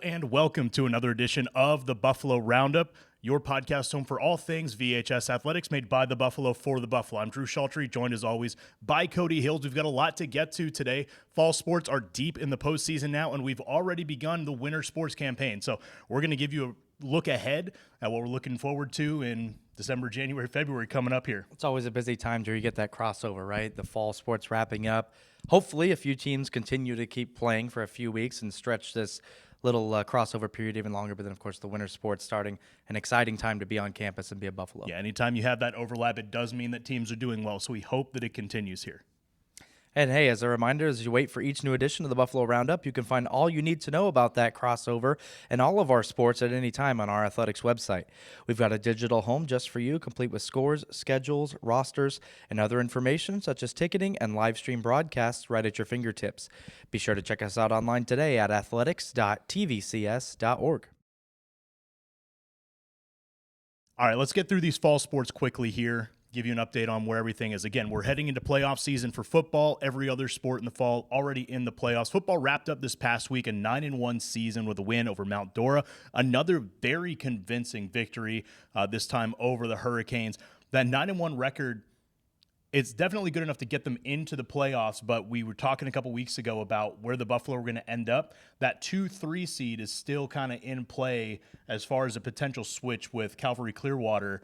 and welcome to another edition of the Buffalo Roundup, your podcast home for all things VHS athletics made by the Buffalo for the Buffalo. I'm Drew Sheltry, joined as always by Cody Hills. We've got a lot to get to today. Fall sports are deep in the postseason now, and we've already begun the winter sports campaign. So we're going to give you a look ahead at what we're looking forward to in December, January, February coming up here. It's always a busy time, Drew. You get that crossover, right? The fall sports wrapping up. Hopefully, a few teams continue to keep playing for a few weeks and stretch this little crossover period even longer. But then, of course, the winter sports starting, an exciting time to be on campus and be a Buffalo. Yeah, anytime you have that overlap, it does mean that teams are doing well. So we hope that it continues here. And hey, as a reminder, as you wait for each new edition of the Buffalo Roundup, you can find all you need to know about that crossover and all of our sports at any time on our athletics website. We've got a digital home just for you, complete with scores, schedules, rosters, and other information such as ticketing and live stream broadcasts right at your fingertips. Be sure to check us out online today at athletics.tvcs.org. All right, let's get through these fall sports quickly here. Give you an update on where everything is. Again, we're heading into playoff season for football. Every other sport in the fall already in the playoffs. Football wrapped up this past week, a 9-1 season with a win over Mount Dora. Another very convincing victory, this time over the Hurricanes. That 9-1 record, it's definitely good enough to get them into the playoffs, but we were talking a couple weeks ago about where the Buffalo were going to end up. That 2-3 seed is still kind of in play as far as a potential switch with Calvary Clearwater.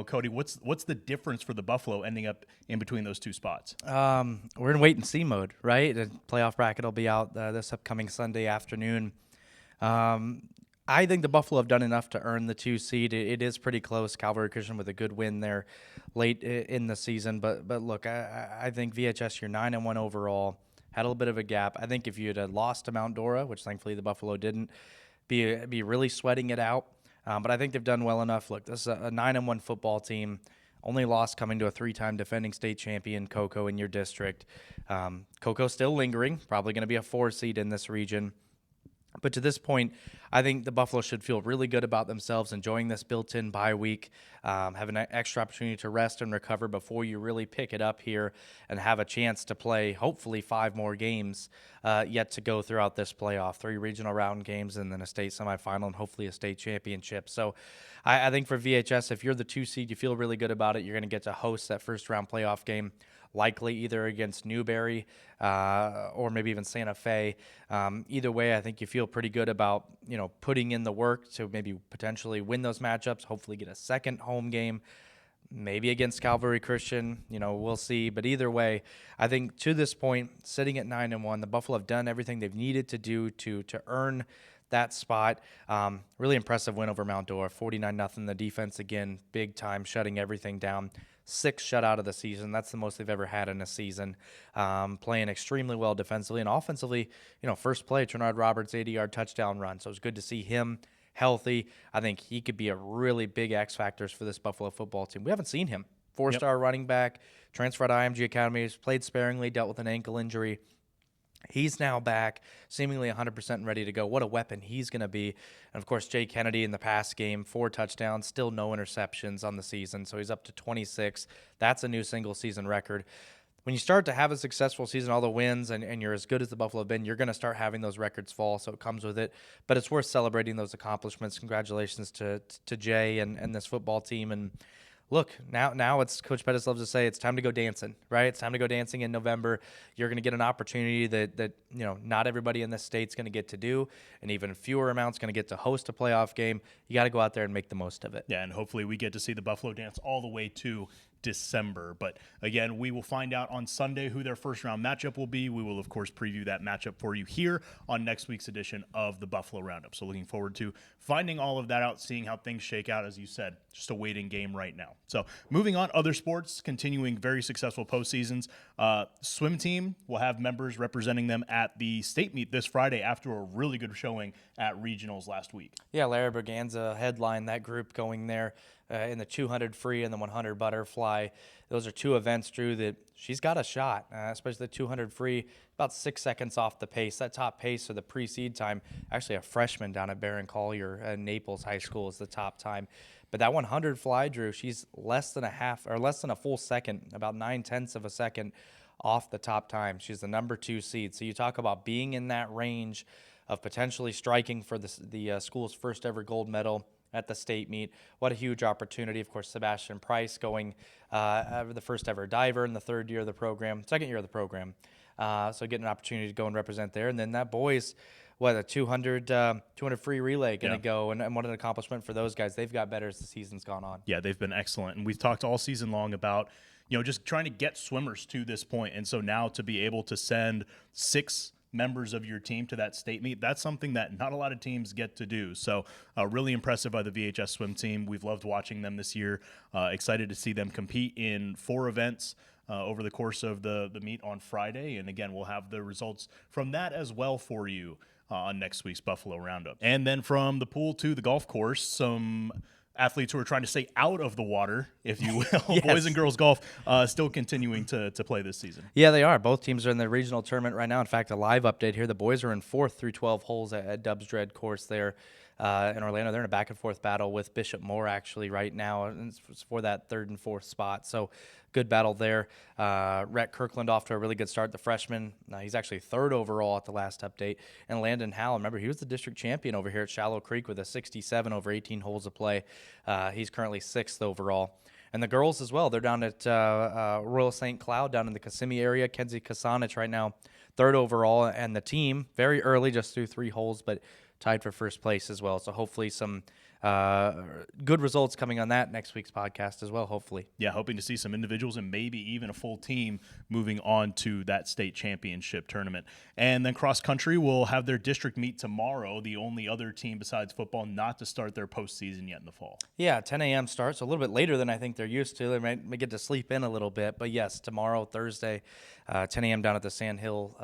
Cody, what's the difference for the Buffalo ending up in between those two spots? We're in wait-and-see mode, right? The playoff bracket will be out this upcoming Sunday afternoon. I think the Buffalo have done enough to earn the 2 seed. It is pretty close. Calvary Christian with a good win there late in the season. But look, I think VHS, you're 9-1 overall. Had a little bit of a gap. I think if you had lost to Mount Dora, which thankfully the Buffalo didn't, be really sweating it out. But I think they've done well enough. Look, this is a 9-1 football team. Only loss coming to a 3-time defending state champion, Cocoa, in your district. Cocoa still lingering, probably going to be a 4 seed in this region. But to this point, I think the Buffalo should feel really good about themselves, enjoying this built-in bye week, have an extra opportunity to rest and recover before you really pick it up here and have a chance to play, hopefully, 5 more games yet to go throughout this playoff. 3 regional round games and then a state semifinal and hopefully a state championship. So I think for VHS, if you're the 2 seed, you feel really good about it. You're going to get to host that first-round playoff game, likely either against Newberry or maybe even Santa Fe. Either way, I think you feel pretty good about, putting in the work to maybe potentially win those matchups, hopefully get a second home game, maybe against Calvary Christian. We'll see. But either way, I think to this point, sitting at 9-1, the Buffalo have done everything they've needed to do to earn that spot. Really impressive win over Mount Dora, 49-0. The defense, again, big time, shutting everything down. 6 shutout of the season. That's the most they've ever had in a season. Playing extremely well defensively and offensively. First play, Trinard Roberts' 80-yard touchdown run. So it was good to see him healthy. I think he could be a really big X factor for this Buffalo football team. We haven't seen him. 4-star running back, transferred to IMG Academy, played sparingly, dealt with an ankle injury. He's now back, seemingly 100% and ready to go. What a weapon he's going to be. And, of course, Jay Kennedy in the past game, 4 touchdowns, still no interceptions on the season, so he's up to 26. That's a new single-season record. When you start to have a successful season, all the wins, and you're as good as the Buffalo have been, you're going to start having those records fall, so it comes with it. But it's worth celebrating those accomplishments. Congratulations to Jay and this football team. And look, now it's Coach Pettis loves to say it's time to go dancing, right? It's time to go dancing in November. You're going to get an opportunity that not everybody in this state's going to get to do, and even fewer amounts going to get to host a playoff game. You got to go out there and make the most of it. Yeah, and hopefully we get to see the Buffalo dance all the way to December. But again, we will find out on Sunday who their first round matchup will be. We will, of course, preview that matchup for you here on next week's edition of the Buffalo Roundup. So looking forward to finding all of that out, seeing how things shake out. As you said, just a waiting game right now. So moving on, other sports, continuing very successful postseasons. Swim team will have members representing them at the state meet this Friday after a really good showing at regionals last week. Yeah, Larry Berganza headlined that group going there in the 200 free and the 100 butterfly. Those are 2 events, Drew, that she's got a shot, especially the 200 free, about 6 seconds off the pace. That top pace or the pre-seed time, actually a freshman down at Barron Collier at Naples High School is the top time. But that 100 fly, Drew, she's less than a full second, about 9/10 of a second off the top time. She's the number 2 seed. So you talk about being in that range of potentially striking for the school's first ever gold medal at the state meet. What a huge opportunity. Of course, Sebastian Price going the first ever diver in the second year of the program. So getting an opportunity to go and represent there. And then that boys, a 200 free relay going to go. And what an accomplishment for those guys. They've got better as the season's gone on. Yeah, they've been excellent. And we've talked all season long about, just trying to get swimmers to this point. And so now to be able to send 6 members of your team to that state meet, that's something that not a lot of teams get to do. So really impressive by the VHS swim team. We've loved watching them this year. Excited to see them compete in 4 events over the course of the meet on Friday. And again, we'll have the results from that as well for you on next week's Buffalo Roundup. And then from the pool to the golf course, some athletes who are trying to stay out of the water, if you will. Yes. Boys and girls golf still continuing to play this season. Yeah, they are. Both teams are in the regional tournament right now. In fact, a live update here. The boys are in 4th through 12 holes at Dubs Dread course there in Orlando. They're in a back-and-forth battle with Bishop Moore actually right now, and it's for that 3rd and 4th spot. So good battle there. Rhett Kirkland off to a really good start, the freshman. He's actually 3rd overall at the last update. And Landon Howell, remember, he was the district champion over here at Shallow Creek with a 67 over 18 holes of play. He's currently 6th overall. And the girls as well, they're down at Royal St. Cloud down in the Kissimmee area. Kenzie Kasanich right now 3rd overall. And the team, very early, just through 3 holes, but tied for first place as well. So hopefully some good results coming on that next week's podcast as well, hopefully. Yeah, hoping to see some individuals and maybe even a full team moving on to that state championship tournament. And then cross country will have their district meet tomorrow, the only other team besides football not to start their postseason yet in the fall. Yeah, 10 a.m. starts, a little bit later than I think they're used to. They might get to sleep in a little bit. But yes, tomorrow, Thursday, 10 a.m. down at the Sand Hill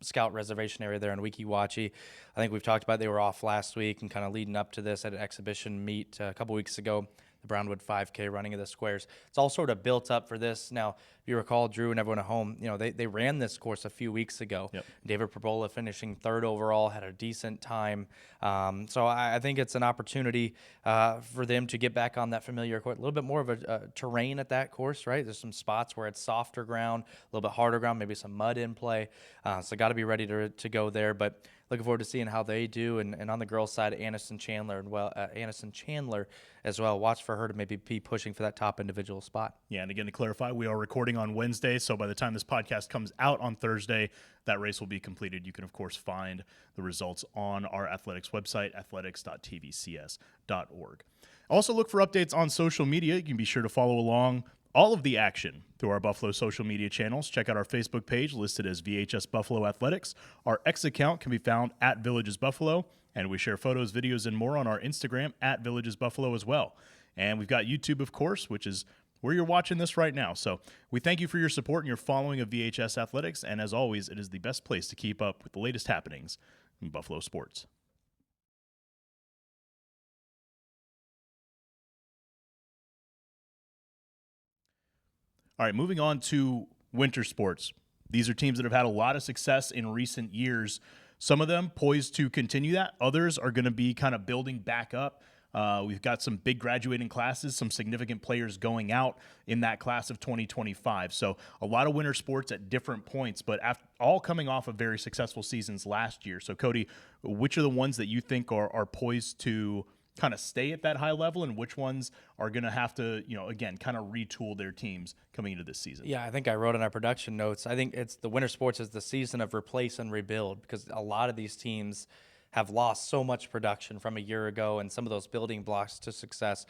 Scout Reservation area there in Weeki Wachee. I think we've talked about they were off last week and kind of leading up to this at an exhibition meet a couple weeks ago, the Brownwood 5K running of the squares. It's all sort of built up for this. Now, if you recall, Drew and everyone at home, they ran this course a few weeks ago. Yep. David Perbola finishing 3rd overall, had a decent time. So I think it's an opportunity for them to get back on that familiar course, a little bit more of a terrain at that course, right? There's some spots where it's softer ground, a little bit harder ground, maybe some mud in play. So got to be ready to go there. But looking forward to seeing how they do. And on the girls' side, Anderson Chandler as well. Watch for her to maybe be pushing for that top individual spot. Yeah, and again, to clarify, we are recording on Wednesday, so by the time this podcast comes out on Thursday, that race will be completed. You can, of course, find the results on our athletics website, athletics.tvcs.org. Also, look for updates on social media. You can be sure to follow along all of the action through our Buffalo social media channels. Check out our Facebook page listed as VHS Buffalo Athletics. Our X account can be found at Villages Buffalo, and we share photos, videos, and more on our Instagram at Villages Buffalo as well. And we've got YouTube, of course, which is where you're watching this right now. So we thank you for your support and your following of VHS Athletics, and as always, it is the best place to keep up with the latest happenings in Buffalo sports. All right, moving on to winter sports. These are teams that have had a lot of success in recent years. Some of them poised to continue that. Others are going to be kind of building back up. We've got some big graduating classes, some significant players going out in that class of 2025. So a lot of winter sports at different points, but all coming off of very successful seasons last year. So, Cody, which are the ones that you think are poised to kind of stay at that high level, and which ones are going to have to, again, kind of retool their teams coming into this season? Yeah, I think I wrote in our production notes, I think it's the winter sports is the season of replace and rebuild, because a lot of these teams have lost so much production from a year ago and some of those building blocks to success.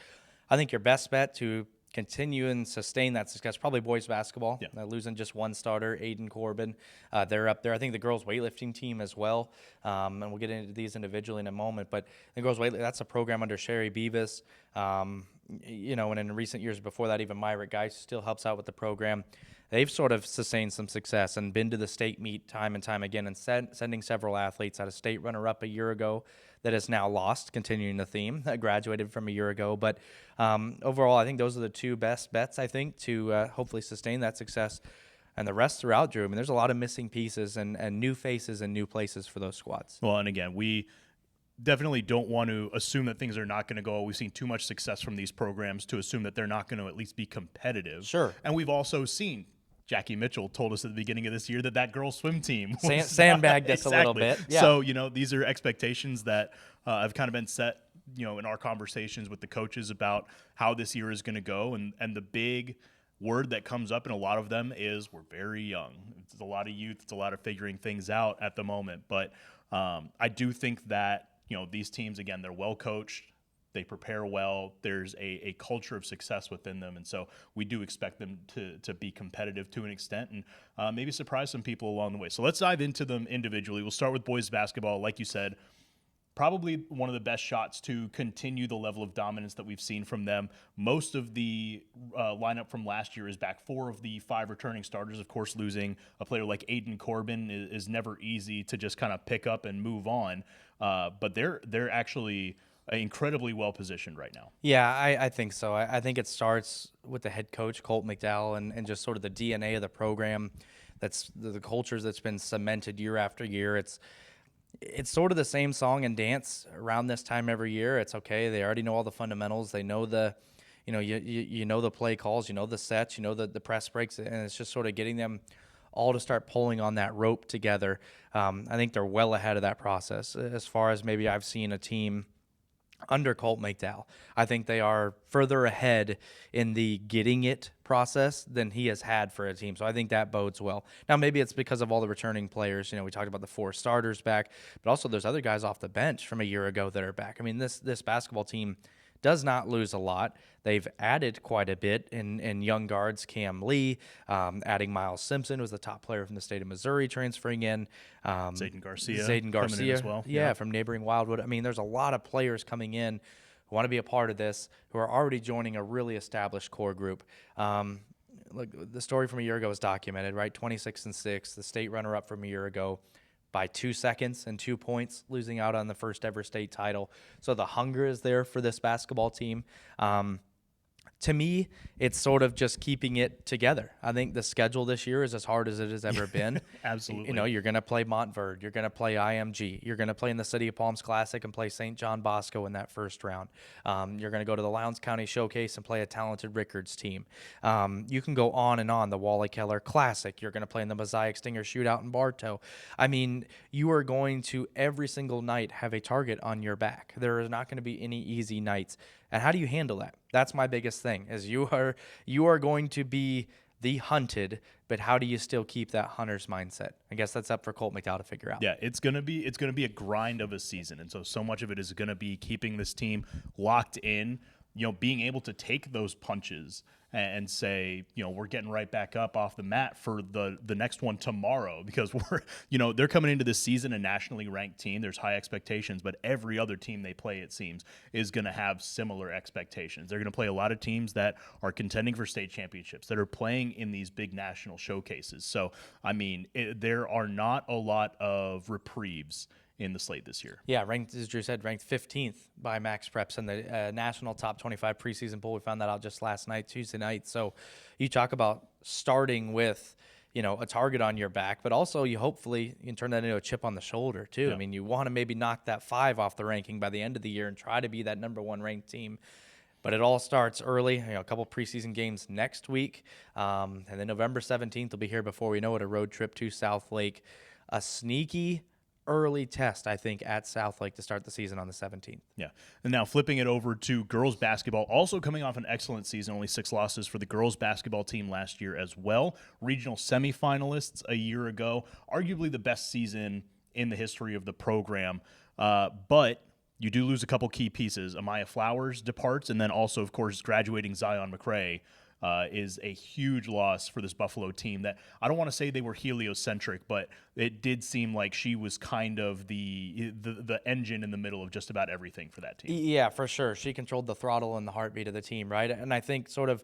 I think your best bet to continue and sustain that success, probably boys basketball. Yeah. Losing just one starter, Aiden Corbin. They're up there. I think the girls weightlifting team as well. And we'll get into these individually in a moment. But the girls weightlifting, that's a program under Sherry Beavis. And in recent years before that, even Myrick Geis still helps out with the program. They've sort of sustained some success and been to the state meet time and time again, and sending several athletes out of state runner-up a year ago that has now lost, continuing the theme, that graduated from a year ago. But overall, I think those are the two best bets, I think, to hopefully sustain that success. And the rest throughout, Drew, I mean, there's a lot of missing pieces and new faces and new places for those squads. Well, and again, we definitely don't want to assume that things are not going to go. We've seen too much success from these programs to assume that they're not going to at least be competitive. Sure. And we've also seen Jackie Mitchell told us at the beginning of this year that girls' swim team was Sandbagged us exactly. a little bit. Yeah. So, these are expectations that have kind of been set, in our conversations with the coaches about how this year is going to go. And the big word that comes up in a lot of them is we're very young. It's a lot of youth. It's a lot of figuring things out at the moment. But I do think that, these teams, again, they're well coached. They prepare well. There's a culture of success within them. And so we do expect them to be competitive to an extent and maybe surprise some people along the way. So let's dive into them individually. We'll start with boys basketball. Like you said, probably one of the best shots to continue the level of dominance that we've seen from them. Most of the lineup from last year is back. 4 of the 5 returning starters. Of course, losing a player like Aiden Corbin is never easy to just kind of pick up and move on. But they're actually incredibly well positioned right now. Yeah, I think so. I think it starts with the head coach, Colt McDowell, and just sort of the DNA of the program. That's the cultures that's been cemented year after year. It's sort of the same song and dance around this time every year. It's okay. They already know all the fundamentals. They know you know the play calls, the sets, the press breaks, and it's just sort of getting them all to start pulling on that rope together. I think they're well ahead of that process as far as maybe I've seen a team under Colt McDowell. I think they are further ahead in the getting it process than he has had for a team. So I think that bodes well. Now, maybe it's because of all the returning players. We talked about the 4 starters back, but also there's other guys off the bench from a year ago that are back. I mean, this basketball team does not lose a lot. They've added quite a bit in young guards. Cam Lee, adding Miles Simpson, was the top player from the state of Missouri, transferring in. Zayden Garcia coming in as well. Yeah, from neighboring Wildwood. I mean, there's a lot of players coming in who want to be a part of this, who are already joining a really established core group. Look, the story from a year ago is documented, right? 26-6, the state runner-up from a year ago, by 2 seconds and 2 points, losing out on the first ever state title. So the hunger is there for this basketball team. To me, it's sort of just keeping it together. I think the schedule this year is as hard as it has ever been. Absolutely. You're going to play Montverde. You're going to play IMG. You're going to play in the City of Palms Classic and play St. John Bosco in that first round. You're going to go to the Lowndes County Showcase and play a talented Rickards team. You can go on and on. The Wally Keller Classic. You're going to play in the Mosaic Stinger Shootout in Bartow. I mean, you are going to every single night have a target on your back. There is not going to be any easy nights. And how do you handle that? That's my biggest thing, is you are going to be the hunted, but how do you still keep that hunter's mindset? I guess that's up for Colt McDowell to figure out. Yeah, it's gonna be a grind of a season, and so much of it is gonna be keeping this team locked in. Being able to take those punches and say, we're getting right back up off the mat for the next one tomorrow, because they're coming into this season a nationally ranked team. There's high expectations, but every other team they play, it seems, is going to have similar expectations. They're going to play a lot of teams that are contending for state championships, that are playing in these big national showcases. So, I mean, there are not a lot of reprieves in the slate this year. Yeah, ranked, as Drew said, ranked 15th by Max Preps in the national top 25 preseason poll. We found that out just last night, Tuesday night. So you talk about starting with, a target on your back, but also you can turn that into a chip on the shoulder too. Yeah. I mean, you want to maybe knock that 5 off the ranking by the end of the year and try to be that number 1 ranked team. But it all starts early, a couple preseason games next week. And then November 17th will be here before we know it, a road trip to South Lake. A sneaky early test, I think, at South Lake to start the season on the 17th. Yeah. And now flipping it over to girls basketball, also coming off an excellent season, only 6 losses for the girls basketball team last year as well. Regional semifinalists a year ago, arguably the best season in the history of the program. But you do lose a couple key pieces. Amaya Flowers departs, and then also, of course, graduating Zion McCrae is a huge loss for this Buffalo team. That I don't want to say they were heliocentric, but it did seem like she was kind of the engine in the middle of just about everything for that team. Yeah, for sure. She controlled the throttle and the heartbeat of the team, right? And I think sort of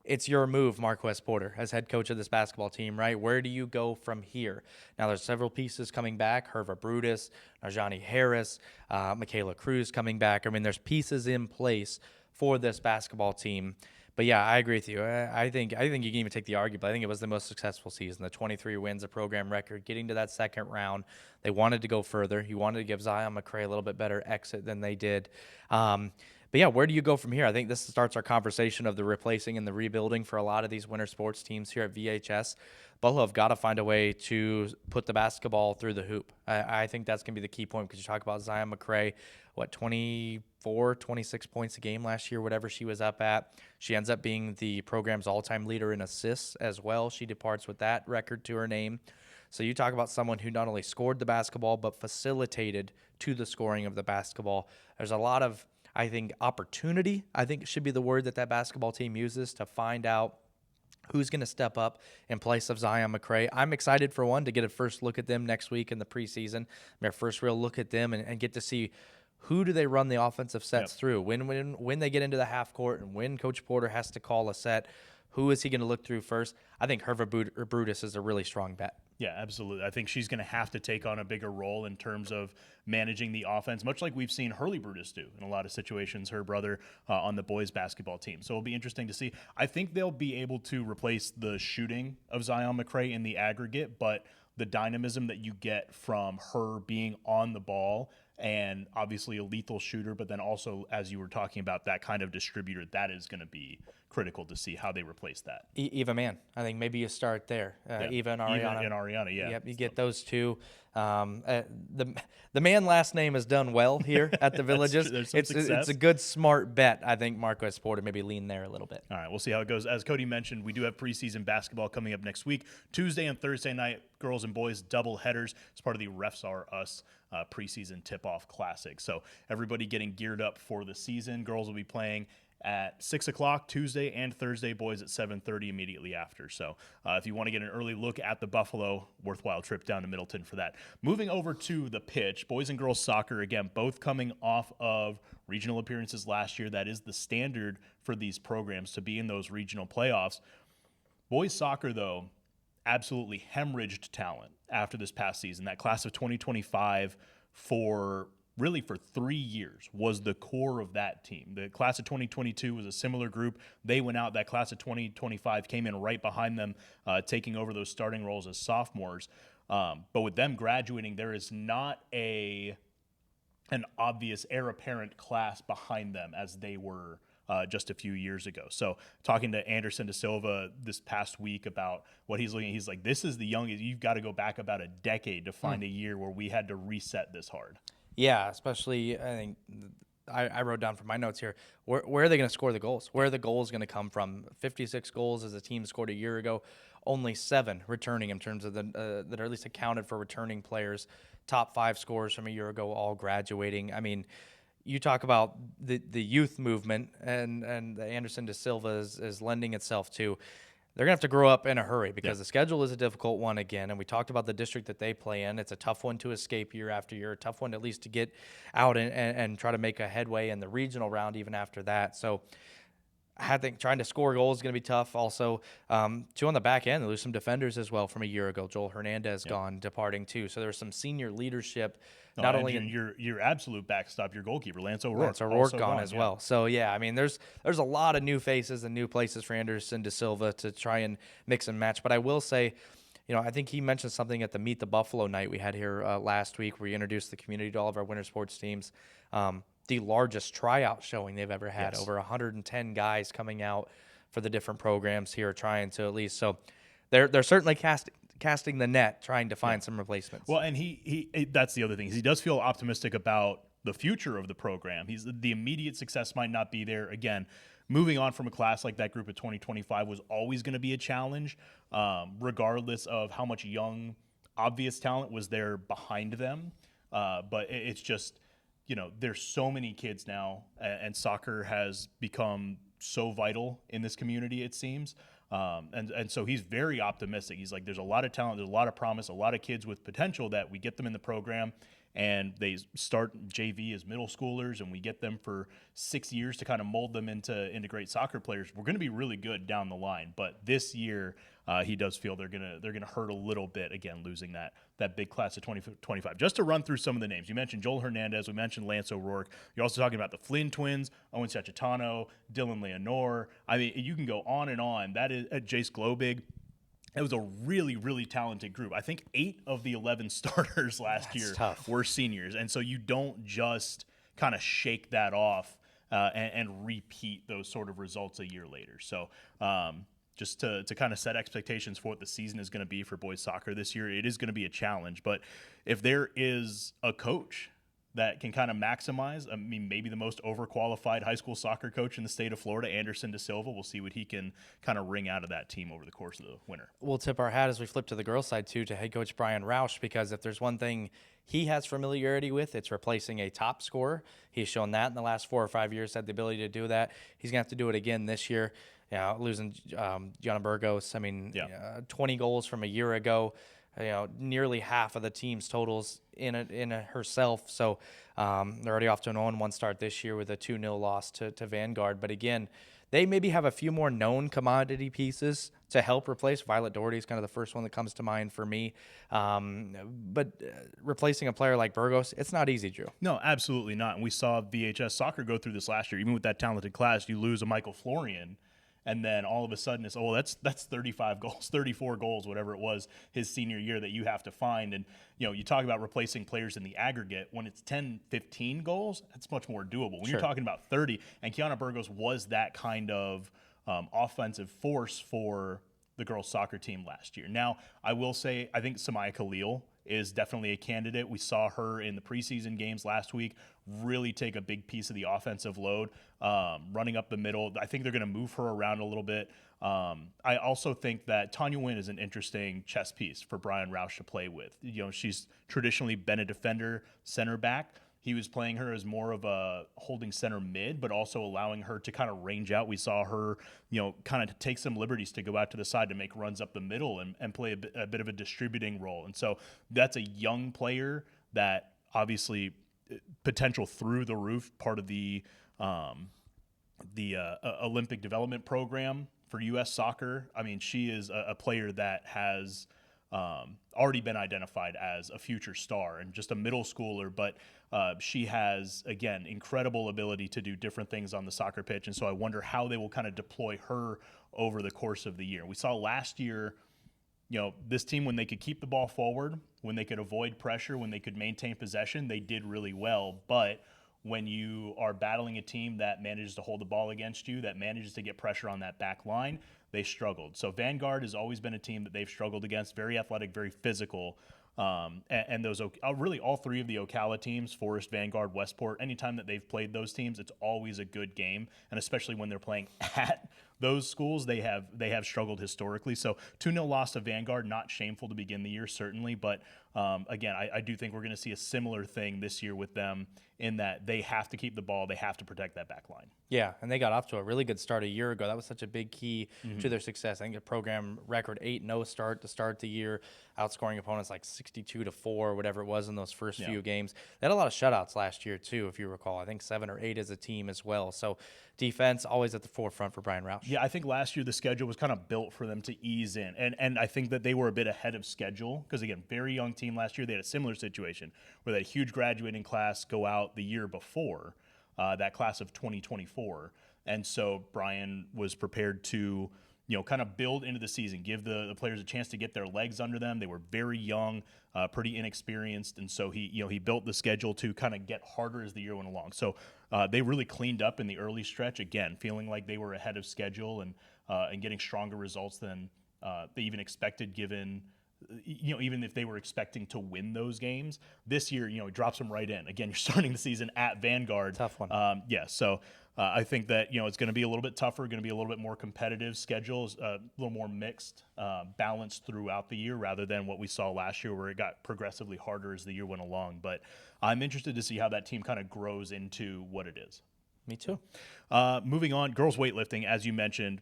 it's your move, Marquez Porter, as head coach of this basketball team, right? Where do you go from here? Now, there's several pieces coming back. Herva Brutus, Narjani Harris, Michaela Cruz coming back. I mean, there's pieces in place for this basketball team. But yeah, I agree with you. I think you can even take the argument. I think it was the most successful season. The 23 wins, a program record, getting to that second round. They wanted to go further. You wanted to give Zion McCrae a little bit better exit than they did. But yeah, where do you go from here? I think this starts our conversation of the replacing and the rebuilding for a lot of these winter sports teams here at VHS. Buffalo have got to find a way to put the basketball through the hoop. I think that's going to be the key point because you talk about Zion McCray, 24, 26 points a game last year, whatever she was up at. She ends up being the program's all-time leader in assists as well. She departs with that record to her name. So you talk about someone who not only scored the basketball but facilitated to the scoring of the basketball. There's a lot of, I think, opportunity, I think should be the word that basketball team uses to find out who's going to step up in place of Zion McCray. I'm excited, for one, to get a first look at them next week in the preseason, their first real look at them, and get to see who do they run the offensive sets through. When they get into the half court and when Coach Porter has to call a set, who is he going to look through first? I think Herva Brutus is a really strong bet. Yeah, absolutely. I think she's going to have to take on a bigger role in terms of managing the offense, much like we've seen Hurley Brutus do in a lot of situations, her brother on the boys basketball team. So it'll be interesting to see. I think they'll be able to replace the shooting of Zion McCray in the aggregate, but the dynamism that you get from her being on the ball and obviously a lethal shooter, but then also, as you were talking about, that kind of distributor, that is going to be critical to see how they replace that. Eva Mann, I think maybe you start there. Eva and Ariana. Yep, you get those two. The man last name has done well here at the Villages. It's a good, smart bet. I think Marquez Porter maybe lean there a little bit. All right, we'll see how it goes. As Cody mentioned, we do have preseason basketball coming up next week. Tuesday and Thursday night, girls and boys double headers. It's part of the Refs Are Us preseason tip-off classic. So everybody getting geared up for the season. Girls will be playing at 6 o'clock Tuesday and Thursday, boys at 7:30 immediately after. So if you want to get an early look at the Buffalo, worthwhile trip down to Middleton for that. Moving over to the pitch, boys and girls soccer, again, both coming off of regional appearances last year. That is the standard for these programs to be in those regional playoffs. Boys soccer, though, absolutely hemorrhaged talent after this past season. That class of 2025 for 3 years was the core of that team. The class of 2022 was a similar group. They went out. That class of 2025 came in right behind them, taking over those starting roles as sophomores. But with them graduating, there is not an obvious heir apparent class behind them as they were just a few years ago. So talking to Anderson de Silva this past week about what he's looking at, he's like, this is the youngest. You've got to go back about a decade to find a year where we had to reset this hard. Yeah, especially I think I wrote down from my notes here, where are they going to score the goals? Where are the goals going to come from? 56 goals as a team scored a year ago, only 7 returning in terms of that are at least accounted for returning players. Top 5 scorers from a year ago all graduating. I mean, you talk about the youth movement and the Anderson de Silva is lending itself to. They're going to have to grow up in a hurry because the schedule is a difficult one again. And we talked about the district that they play in. It's a tough one to escape year after year, a tough one at least to get out and try to make a headway in the regional round even after that. So I think trying to score goals is going to be tough. Also, too, on the back end, they lose some defenders as well from a year ago. Joel Hernandez departing too. So there's some senior leadership. Not only in your absolute backstop, your goalkeeper, Lance O'Rourke. Lance O'Rourke gone as well. So, yeah, I mean, there's a lot of new faces and new places for Anderson de Silva to try and mix and match. But I will say, I think he mentioned something at the Meet the Buffalo night we had here last week where we introduced the community to all of our winter sports teams. The largest tryout showing they've ever had. Over 110 guys coming out for the different programs here trying to at least. So they're certainly casting the net, trying to find some replacements. Well, and he that's the other thing. He does feel optimistic about the future of the program. The immediate success might not be there. Again, moving on from a class like that group of 2025 was always going to be a challenge, regardless of how much young, obvious talent was there behind them. But it's just, there's so many kids now, and soccer has become so vital in this community, it seems. And so he's very optimistic. He's like, there's a lot of talent, there's a lot of promise, a lot of kids with potential that we get them in the program and they start JV as middle schoolers and we get them for 6 years to kind of mold them into great soccer players. We're going to be really good down the line. But this year, he does feel they're gonna hurt a little bit, again, losing that big class of 2025. Just to run through some of the names. You mentioned Joel Hernandez. We mentioned Lance O'Rourke. You're also talking about the Flynn twins, Owen Sachitano, Dylan Leonore. I mean, you can go on and on. That is Jace Globig. It was a really, really talented group. I think 8 of the 11 starters last year were seniors. And so you don't just kind of shake that off and repeat those sort of results a year later. So just to kind of set expectations for what the season is going to be for boys soccer this year, it is going to be a challenge. But if there is a coach that can kind of maximize, I mean, maybe the most overqualified high school soccer coach in the state of Florida, Anderson De Silva, we'll see what he can kind of wring out of that team over the course of the winter. We'll tip our hat as we flip to the girls' side, too, to head coach Brian Roush, because if there's one thing he has familiarity with, it's replacing a top scorer. He's shown that in the last 4 or 5 years, had the ability to do that. He's going to have to do it again this year. Yeah, losing Gianna Burgos, 20 goals from a year ago. Nearly half of the team's totals in herself. So they're already off to an 0-1 start this year with a 2-0 loss to Vanguard. But again, they maybe have a few more known commodity pieces to help replace. Violet Doherty is kind of the first one that comes to mind for me. But replacing a player like Burgos, it's not easy, Drew. No, absolutely not. And we saw VHS soccer go through this last year. Even with that talented class, you lose a Michael Florian, and then all of a sudden it's, that's 35 goals, 34 goals, whatever it was his senior year that you have to find. And, you talk about replacing players in the aggregate. When it's 10, 15 goals, that's much more doable. When you're talking about 30, and Kiana Burgos was that kind of offensive force for the girls soccer team last year. Now, I will say, I think Samaya Khalil is definitely a candidate. We saw her in the preseason games last week really take a big piece of the offensive load, running up the middle. I think they're going to move her around a little bit. I also think that Tanya Wynn is an interesting chess piece for Brian Roush to play with. She's traditionally been a defender, center back. He was playing her as more of a holding center mid, but also allowing her to kind of range out. We saw her, kind of take some liberties to go out to the side to make runs up the middle and play a bit of a distributing role. And so that's a young player that obviously potential through the roof, part of the Olympic development program for U.S. soccer. I mean, she is a player that has already been identified as a future star and just a middle schooler, but she has, again, incredible ability to do different things on the soccer pitch. And so I wonder how they will kind of deploy her over the course of the year. We saw last year, this team, when they could keep the ball forward, when they could avoid pressure, when they could maintain possession, they did really well. But when you are battling a team that manages to hold the ball against you, that manages to get pressure on that back line, they struggled. So Vanguard has always been a team that they've struggled against, very athletic, very physical. And those really all three of the Ocala teams, Forest, Vanguard, Westport, anytime that they've played those teams, it's always a good game. And especially when they're playing at those schools, they have struggled historically. So 2-0 loss to Vanguard, not shameful to begin the year, certainly. But again, I do think we're going to see a similar thing this year with them in that they have to keep the ball. They have to protect that back line. Yeah, and they got off to a really good start a year ago. That was such a big key to their success. I think a program record 8-0 start to start the year, outscoring opponents like 62-4, whatever it was in those first few games. They had a lot of shutouts last year too, if you recall. I think 7 or 8 as a team as well. So defense always at the forefront for Brian Roush. Yeah, I think last year the schedule was kind of built for them to ease in. And I think that they were a bit ahead of schedule because, again, very young team last year. They had a similar situation where they had a huge graduating class go out the year before, that class of 2024. And so Brian was prepared to, kind of build into the season, give the players a chance to get their legs under them. They were very young, pretty inexperienced. And so he built the schedule to kind of get harder as the year went along. So they really cleaned up in the early stretch, again, feeling like they were ahead of schedule and getting stronger results than they even expected, given, even if they were expecting to win those games. This year, it drops them right in. Again, you're starting the season at Vanguard. Tough one. So I think that, it's going to be a little bit tougher, going to be a little bit more competitive schedules, a little more mixed, balanced throughout the year rather than what we saw last year where it got progressively harder as the year went along. But I'm interested to see how that team kind of grows into what it is. Me too. Moving on, girls weightlifting, as you mentioned,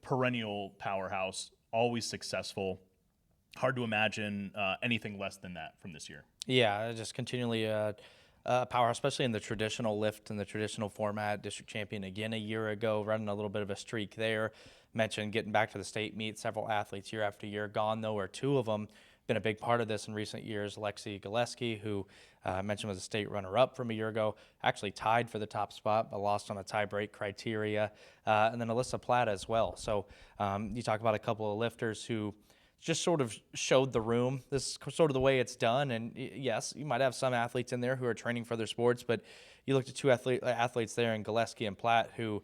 perennial powerhouse, always successful. Hard to imagine anything less than that from this year. Yeah, just continually power, especially in the traditional lift and the traditional format. District champion again a year ago, running a little bit of a streak there. Mentioned getting back to the state meet, several athletes year after year. Gone, though, are 2 of them. Been a big part of this in recent years. Lexi Gillespie, who I mentioned was a state runner-up from a year ago, actually tied for the top spot, but lost on a tie-break criteria. And then Alyssa Platt as well. So you talk about a couple of lifters who just sort of showed the room. This is sort of the way it's done. And yes, you might have some athletes in there who are training for their sports, but you looked at two athletes there in Gillespie and Platt who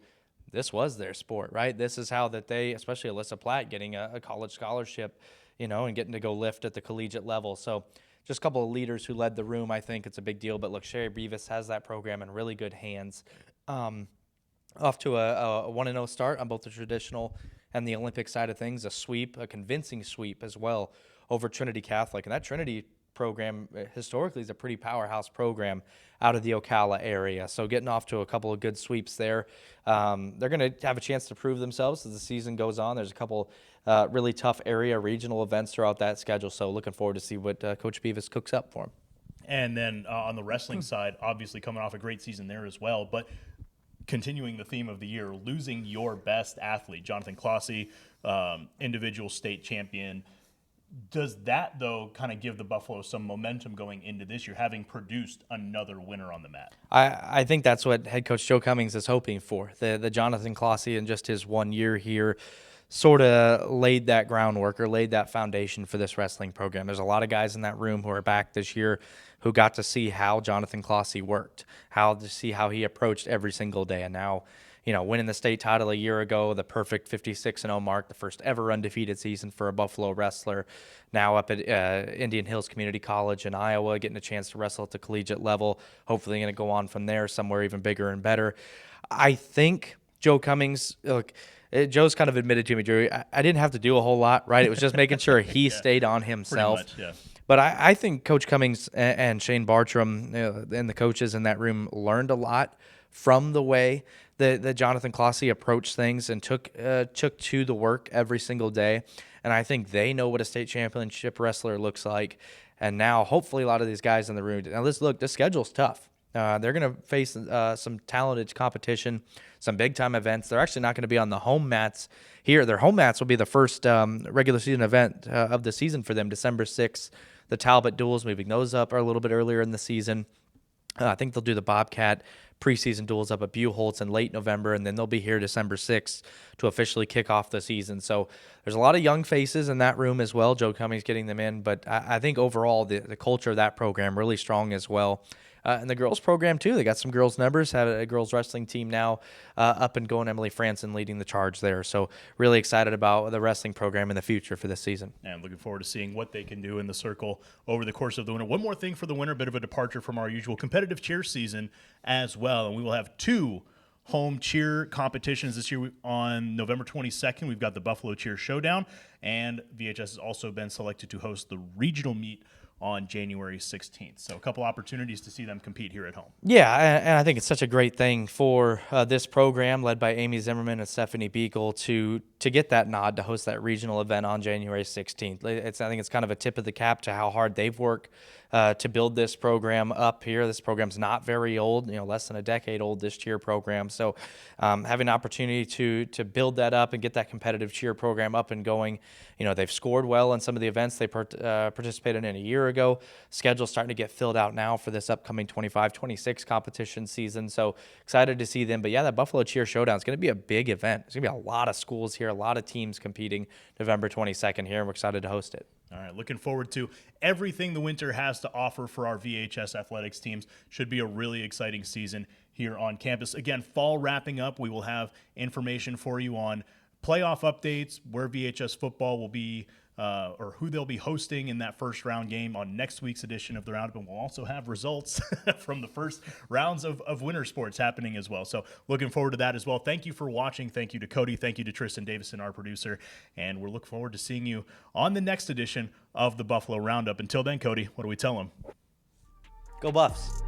this was their sport, right? This is how that they, especially Alyssa Platt, getting a college scholarship, and getting to go lift at the collegiate level. So just a couple of leaders who led the room. I think it's a big deal. But look, Sherry Beavis has that program in really good hands. Off to a 1-0 start on both the traditional and the Olympic side of things, a convincing sweep as well over Trinity Catholic. And that Trinity program historically is a pretty powerhouse program out of the Ocala area. So getting off to a couple of good sweeps there. They're going to have a chance to prove themselves as the season goes on. There's a couple really tough area regional events throughout that schedule. So looking forward to see what Coach Beavis cooks up for them. And then on the wrestling side, obviously coming off a great season there as well. But continuing the theme of the year, losing your best athlete, Jonathan Clossy, individual state champion. Does that, though, kind of give the Buffalo some momentum going into this year, having produced another winner on the mat? I think that's what head coach Joe Cummings is hoping for. The Jonathan Clossy in just his 1 year here sort of laid that groundwork or laid that foundation for this wrestling program. There's a lot of guys in that room who are back this year who got to see how Jonathan Clossy worked, how he approached every single day. And now, winning the state title a year ago, the perfect 56-0 mark, the first ever undefeated season for a Buffalo wrestler. Now up at Indian Hills Community College in Iowa, getting a chance to wrestle at the collegiate level. Hopefully going to go on from there somewhere even bigger and better. I think Joe Cummings, look, Joe's kind of admitted to me, Drew, I didn't have to do a whole lot, right? It was just making sure he stayed on himself. Pretty much, yeah. But I think Coach Cummings and Shane Bartram and the coaches in that room learned a lot from the way that Jonathan Clossy approached things and took to the work every single day. And I think they know what a state championship wrestler looks like. And now, hopefully, a lot of these guys in the room. Now, the schedule's tough. They're going to face some talented competition, some big-time events. They're actually not going to be on the home mats here. Their home mats will be the first regular season event of the season for them, December 6th. The Talbot duels, moving those up a little bit earlier in the season. I think they'll do the Bobcat preseason duels up at Buchholz in late November, and then they'll be here December 6th to officially kick off the season. So there's a lot of young faces in that room as well. Joe Cummings getting them in, but I think overall the culture of that program really strong as well. And the girls program, too. They got some girls' numbers, have a girls' wrestling team now up and going. Emily Franson leading the charge there. So really excited about the wrestling program in the future for this season. And looking forward to seeing what they can do in the circle over the course of the winter. One more thing for the winter, a bit of a departure from our usual competitive cheer season as well. And we will have two home cheer competitions this year. On November 22nd, we've got the Buffalo Cheer Showdown, and VHS has also been selected to host the regional meet on January 16th. So a couple opportunities to see them compete here at home. Yeah, and I think it's such a great thing for this program led by Amy Zimmerman and Stephanie Beagle to get that nod to host that regional event on January 16th. I think it's kind of a tip of the cap to how hard they've worked to build this program up here. This program's not very old, less than a decade old, this cheer program. So having an opportunity to build that up and get that competitive cheer program up and going. They've scored well in some of the events they participated in a year ago. Schedule's starting to get filled out now for this upcoming 25-26 competition season. So excited to see them. But yeah, that Buffalo Cheer Showdown is going to be a big event. There's going to be a lot of schools here, a lot of teams competing November 22nd here, and we're excited to host it. All right, looking forward to everything the winter has to offer for our VHS athletics teams. Should be a really exciting season here on campus. Again, fall wrapping up. We will have information for you on playoff updates, where VHS football will be, or who they'll be hosting in that first round game on next week's edition of the Roundup. And we'll also have results from the first rounds of winter sports happening as well. So looking forward to that as well. Thank you for watching. Thank you to Cody. Thank you to Tristan Davison, our producer. And we're looking forward to seeing you on the next edition of the Buffalo Roundup. Until then, Cody, what do we tell them? Go Buffs.